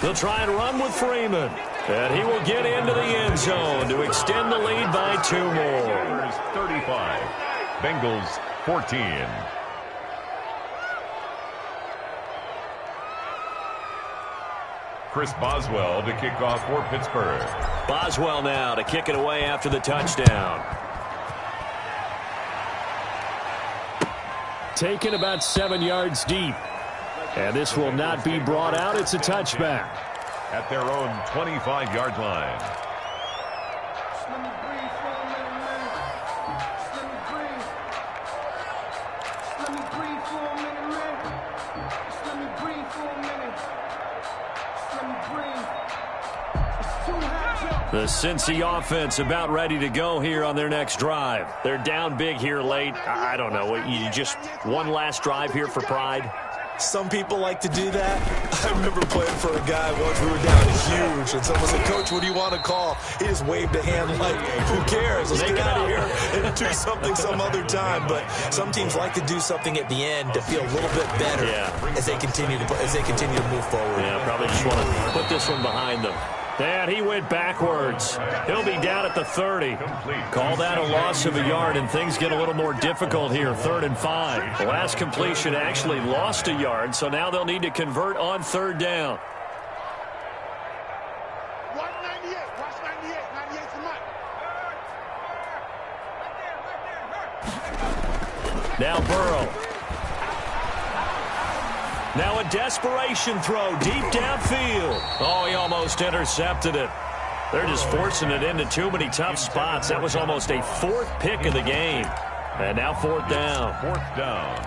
They'll try and run with Freeman. And he will get into the end zone to extend the lead by 2 more.
35. Bengals 14. Chris Boswell to kick off for Pittsburgh.
Boswell now to kick it away after the touchdown. Taken about 7 yards deep. And this will not be brought out. It's a touchback.
At their own 25-yard line.
The Cincy offense about ready to go here on their next drive. They're down big here late. I don't know. You just one last drive here for pride?
Some people like to do that. I remember playing for a guy once. We were down huge, and someone said, "Coach, what do you want to call?" He just waved a hand like, "Who cares? Let's get out of here and do something some other time." But some teams like to do something at the end to feel a little bit better as they continue to move forward.
Yeah, probably just want to put this one behind them. And he went backwards. He'll be down at the 30. Call that a loss of a yard, and things get a little more difficult here. 3rd and 5. The last completion actually lost a yard, so now they'll need to convert on 3rd down.
Watch 98. Watch 98. 98's the mic.
Now Burrow. Now a desperation throw deep downfield. Oh, he almost intercepted it. They're just forcing it into too many tough spots. That was almost a 4th pick of the game. And now 4th down.
4th down.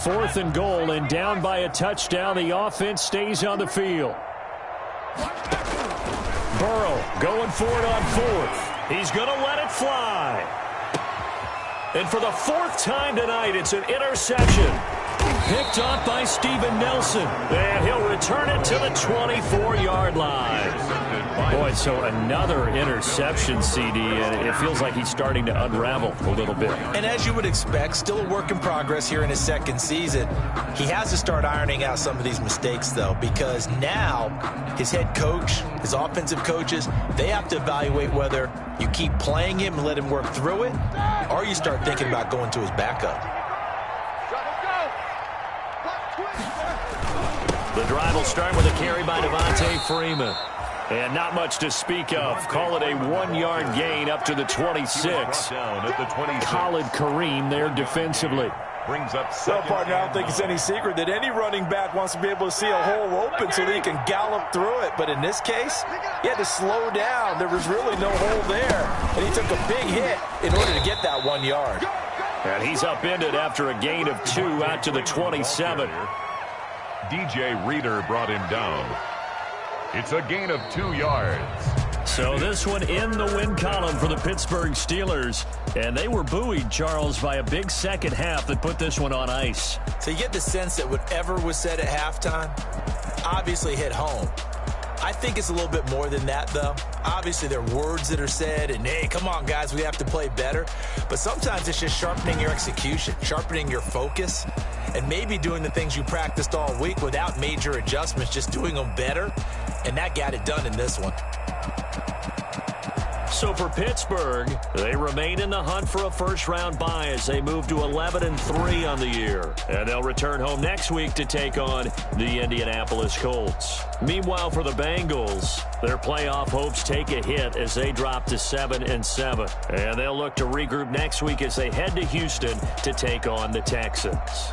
Fourth and goal, and down by a touchdown. The offense stays on the field. Burrow going for it on 4th. He's going to let it fly. And for the 4th time tonight, it's an interception. Picked off by Steven Nelson. And he'll return it to the 24-yard line. Boy, so another interception, CD, and it feels like he's starting to unravel a little bit.
And as you would expect, still a work in progress here in his 2nd season. He has to start ironing out some of these mistakes, though, because now his head coach, his offensive coaches, they have to evaluate whether you keep playing him and let him work through it, or you start thinking about going to his backup.
The drive will start with a carry by Devontae Freeman. And not much to speak of. Call it a 1-yard gain up to the 26.
Down at the 26.
Khalid Kareem there defensively.
Brings up
Well, partner, I don't think it's any secret that any running back wants to be able to see a hole open so that he can gallop through it. But in this case, he had to slow down. There was really no hole there. And he took a big hit in order to get that 1 yard.
And he's upended after a gain of 2 out to the 27.
DJ Reader brought him down. It's a gain of 2 yards.
So this one in the win column for the Pittsburgh Steelers. And they were buoyed, Charles, by a big second half that put this one on ice.
So you get the sense that whatever was said at halftime obviously hit home. I think it's a little bit more than that, though. Obviously, there are words that are said, and, hey, come on, guys, we have to play better. But sometimes it's just sharpening your execution, sharpening your focus, and maybe doing the things you practiced all week without major adjustments, just doing them better. And that got it done in this one.
So for Pittsburgh, they remain in the hunt for a first-round bye as they move to 11-3 on the year. And they'll return home next week to take on the Indianapolis Colts. Meanwhile, for the Bengals, their playoff hopes take a hit as they drop to 7-7. And they'll look to regroup next week as they head to Houston to take on the Texans.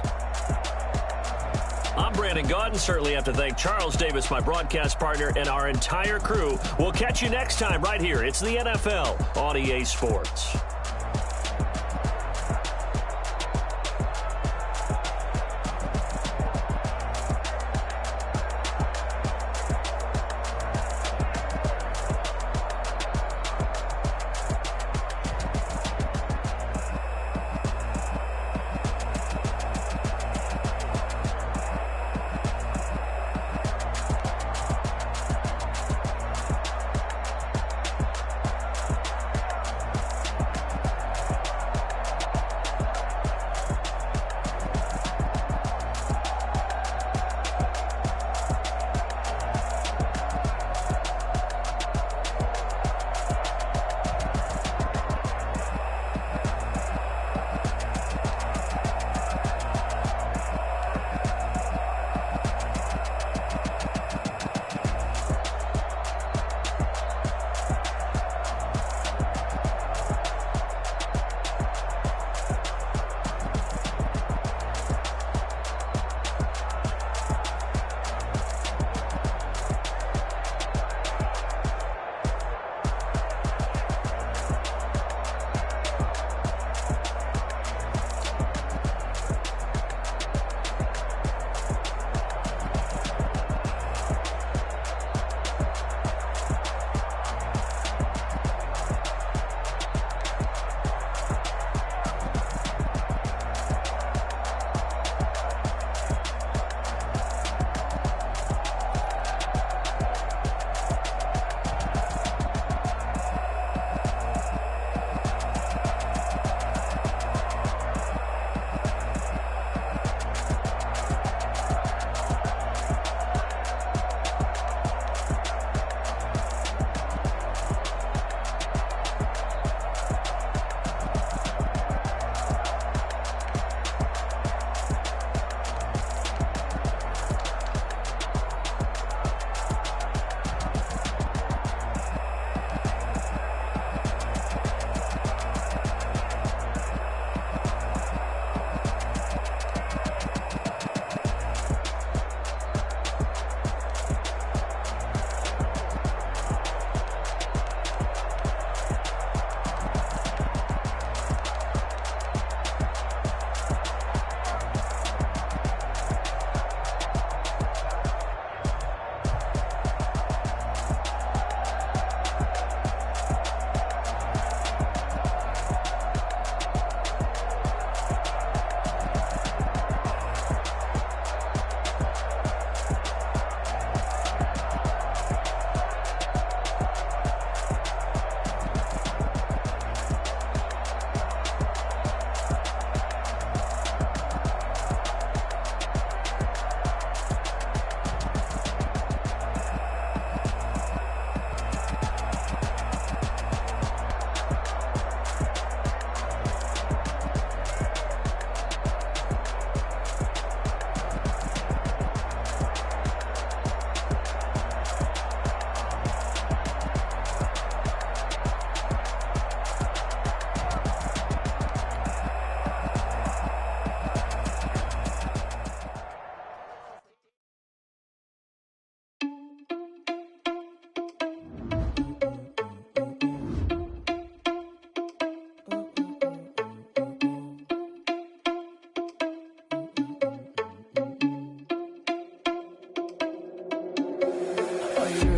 I'm Brandon Gaudin. Certainly have to thank Charles Davis, my broadcast partner, and our entire crew. We'll catch you next time right here. It's the NFL on EA Sports.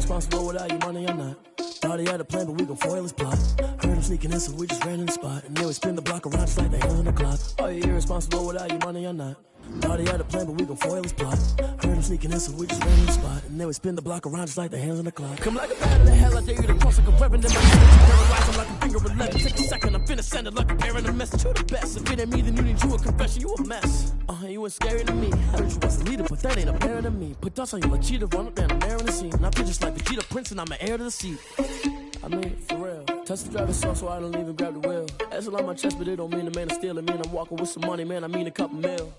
Irresponsible without your money or not. Thought he had a plan, but we gon' foil his plot. Heard him sneaking in, so we just ran in the spot. And then we spin the block around just like the hands on the clock. Are you irresponsible without your money or not? Thought he had a plan, but we gon' foil his plot. Heard him sneaking in, so we just ran in the spot. And then we spin the block around just like the hands on the clock. Come like a bat of the hell, I dare you to cross like a reverend in my hand. Paralyze, I'm like a finger 11. Take a second, I'm finna send it like a parent a message to the best. If it ain't me, then you need you a confession, you a mess. You ain't scary to me. I heard you was a leader, but that ain't apparent to me. Put dust on you like cheetah, run up down, I'm there in the scene. And I feel just like Vegeta Prince, and I'm an heir to the seat. I mean, for real. Touch the driver's sauce so I don't even grab the wheel. That's on my chest, but it don't mean the man is stealing. Man, I'm walking with some money, man, I mean a couple mil.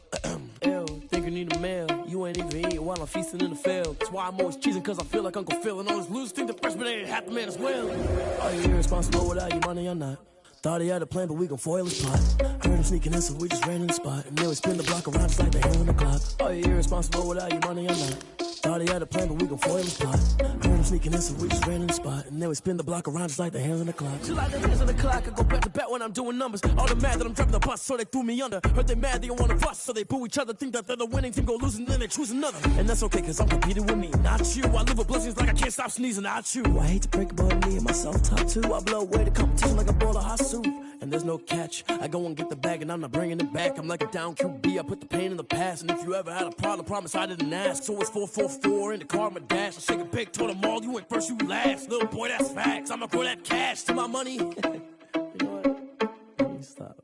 Ew, think you need a meal. You ain't even eating while I'm feasting in the field. That's why I'm always cheesing, cause I feel like Uncle Phil. And all those losers think the freshman ain't half the man as well. Are you irresponsible without your money or not? Thought he had a plan, but we gon' foil his plot. Heard him sneaking in, so we just ran in the spot. And then we spin the block around just like the hand on the clock. Are you irresponsible without your money or not? Thought he had a plan, but we gon' foil his plot. Heard him sneaking in, so we just ran in the spot. And then we spin the block around just like the hands on the clock. Just like the hands on the clock, I go back to back when I'm doing numbers. All the mad that I'm driving the bus, so they threw me under. Heard they mad, they don't wanna bust, so they boo each other. Think that they're the winning team, go losing, then they choose another. And that's okay, cause I'm competing with me, not you. I live with blessings like I can't stop sneezing, not you. I hate to break it, but me and myself top two. I blow away the competition like a bowl of hot soup. And there's no catch. I go and get the bag and I'm not bringing it back. I'm like a down QB, I put the pain in the past. And if you ever had a problem, promise I didn't ask. So it's 444 in the car, my dash. I shake a big, told them all, you ain't first, you last. Little boy, that's facts. I'ma throw that cash to my money. You know what? Let me stop.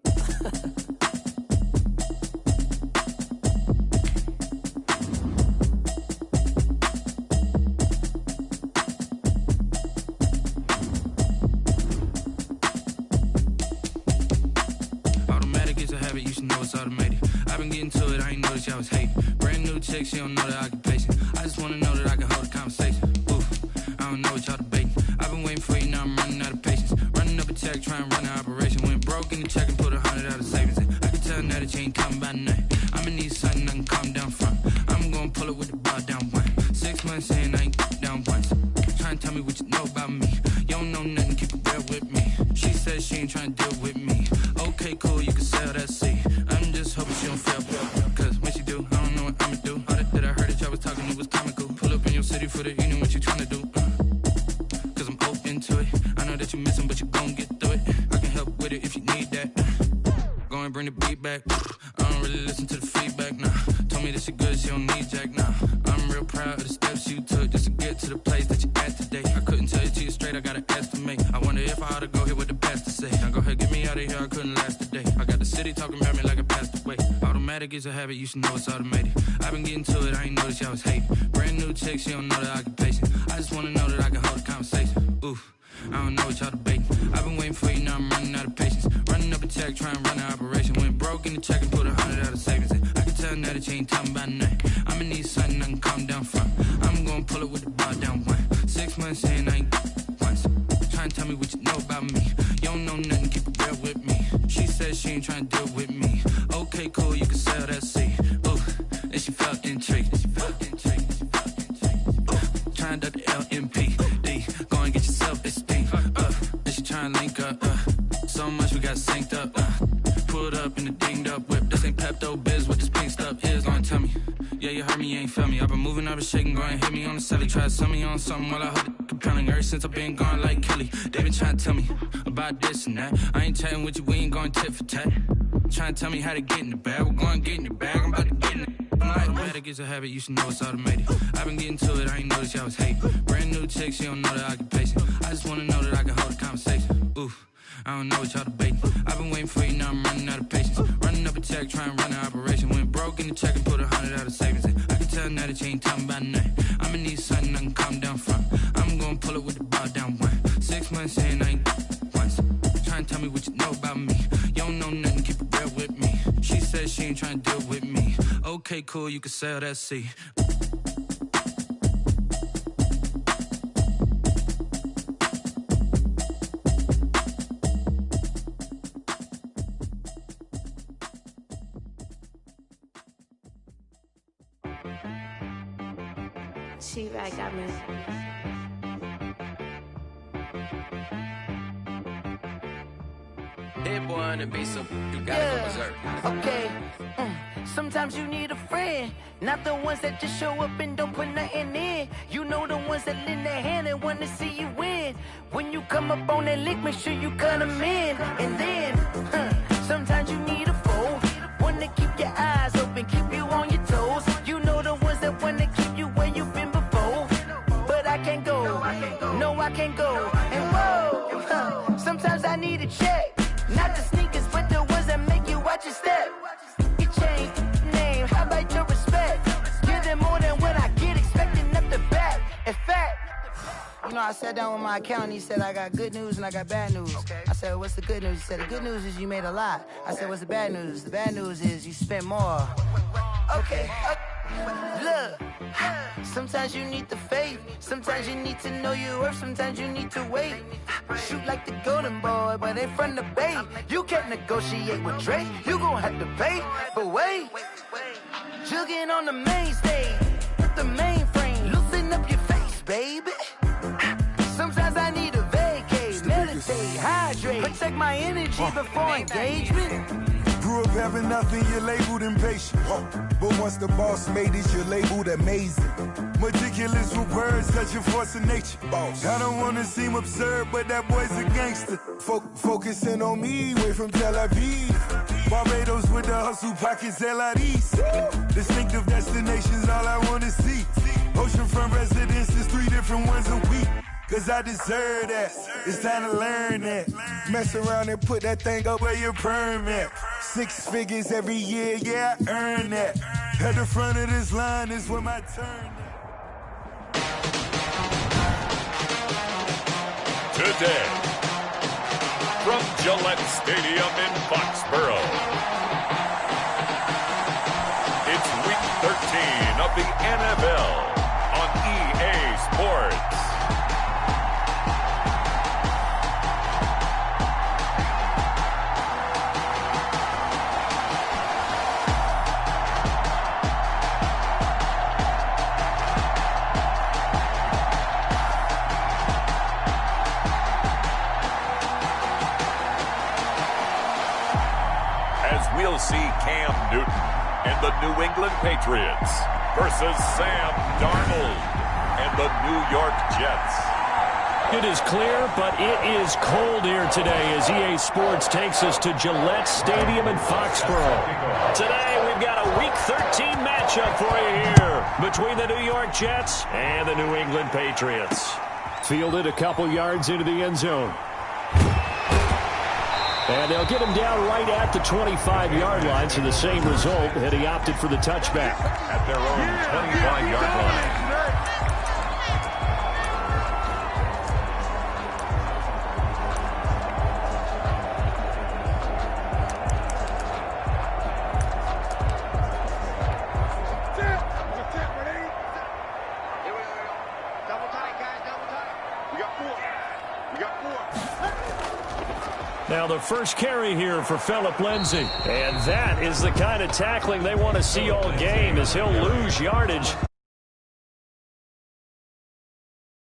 You should know it's automated. I've been getting to it, I ain't noticed y'all was hating. Brand new chick, she don't know the occupation. I just wanna know that I can hold a conversation. Oof, I don't know what y'all debating. I've been waiting for you, now I'm running out of patience. Running up a check, trying to run an operation. Went broke in the check and put 100 out of savings in. I can tell now that you ain't coming by nothing. I'ma need something I can calm down from. I'm gonna pull it with the bar down one. 6 months in, I ain't down once. Trying to tell me what you know about me. You don't know nothing, keep it real with me. She says she ain't trying to deal with me. Okay, cool, you can sell that seat. I'm just hoping she don't fail. Cause when she do, I don't know what I'ma do. All that I heard that y'all was talking, it was comical. Pull up in your city for the evening, what you tryna do? Cause I'm open to it. I know that you missing, but you gon' get through it. I can help with it if you need that. Go and bring the beat back. I don't really listen to the feedback, nah. Told me that she good, she don't need jack, nah. I'm real proud of the steps you took just to get to the place that you at today. I couldn't tell you to you straight, I gotta estimate. I wonder if I ought to go here with the best to say. Now go ahead, get me out of here, I couldn't last a day. I got the city talking about me like I passed away. Automatic is a habit, you should know it's automated. I've been getting to it, I ain't noticed y'all was hating. Brand new chick, she don't know the occupation. I just wanna know that I can hold a conversation. Oof, I don't know what y'all debating. I've been waiting for you, now I'm running out of patience. Running up a check, trying to run an operation. Went broke in the check and put 100 out of savings in. I can tell now that you ain't talking about nothing. I'ma need something I can calm down from. I'm gonna pull it with the bar down one. 6 months in, I ain't once. Trying to tell me what you know about me. You don't know nothing, keep it real with me. She says she ain't trying to deal with me. Okay, cool, you can sell that seat. Ooh, and she felt intrigued. Trying to duck the LMPD. Go and get yourself esteem. And she trying to link up. So much we got synced up. Pulled up in the dinged up whip. This ain't Pepto Biz, what this pink stuff is. Gonna tell me. Yeah, you heard me, you ain't feel me. I've been moving, I've been shaking, go and hit me on the celly. Try to sell me on something while I hold it compelling. Ever since I've been gone like Kelly, they been trying to tell me about this and that. I ain't chatting with you, we ain't going tit for tat. Trying to tell me how to get in the bag. We're going to get in the bag, I'm about to get in it. Automatic is a habit, you should know it's automated. I've been getting to it, I ain't noticed y'all was hating. Brand new chick, she don't know the occupation. I just wanna know that I can hold a conversation. Oof, I don't know what y'all debating. I've been waiting for you, now I'm running out of patience. Running up a check, trying to run an operation. Went broke in the check and put 100 out of savings in. I can tell now that you ain't talking about nothing. I'ma need something I can calm down from. I'm gonna pull it with the bar down one. 6 months in, I ain't once. Trying to tell me what you know about me. You don't know nothing, keep it real with me. She says she ain't trying to deal with me. Okay, cool, you can sell that seat.
She-Rag got me.
Dead boy on the beat, so you gotta go berserk.
Okay. Sometimes you need a friend, not the ones that just show up and don't put nothing in. You know the ones that lend their hand and want to see you win. When you come up on that lick, make sure you cut them in. And then, sometimes you need a foe, one to keep your eyes open, keep you on your toes. You know the ones that want to keep you where you've been before. But I can't go, no I can't go. And whoa, sometimes I need a check. Not the sneakers, but the ones that make you watch your step. You change name, how about your respect? Give them more than what I get, expecting up the back. In fact, you know I sat down with my accountant. He said, I got good news and I got bad news. Okay. I said, what's the good news? He said, the good news is you made a lot. I said, what's the bad news? The bad news is you spent more. Okay. Look, sometimes you need the faith. Sometimes you need to know your worth. Sometimes you need to wait. Shoot like the golden boy, but in front of the bay. You can't negotiate with Drake. You gon' have to pay. But wait, jugging on the main stage, the mainframe. Loosen up your face, baby. Sometimes I need a vacate, meditate, hydrate, protect my energy before engagement.
Grew up having nothing, you're labeled impatient. But once the boss made it, you're labeled amazing. Meticulous with words, such a force of nature. I don't wanna seem absurd, but that boy's a gangster. Focusing on me, way from Tel Aviv. Barbados with the hustle pockets, LIDs. Distinctive destinations, all I wanna see. Oceanfront residences, 3 different ones a week. Cause I deserve that, it's time to learn that. Mess around and put that thing up where your perm at. 6 figures every year, yeah, I earn that. At the front of this line is where my turn at.
Today, from Gillette Stadium in Foxborough, it's Week 13 of the NFL on EA Sports. We'll see Cam Newton and the New England Patriots versus Sam Darnold and the New York Jets.
It is clear, but it is cold here today as EA Sports takes us to Gillette Stadium in Foxborough. Today, we've got a Week 13 matchup for you here between the New York Jets and the New England Patriots. Fielded a couple yards into the end zone. And they'll get him down right at the 25-yard line, so the same result, and he opted for the touchback.
At their own 25-yard line.
Now the first carry here for Phillip Lindsay. And that is the kind of tackling they want to see all game as he'll lose yardage.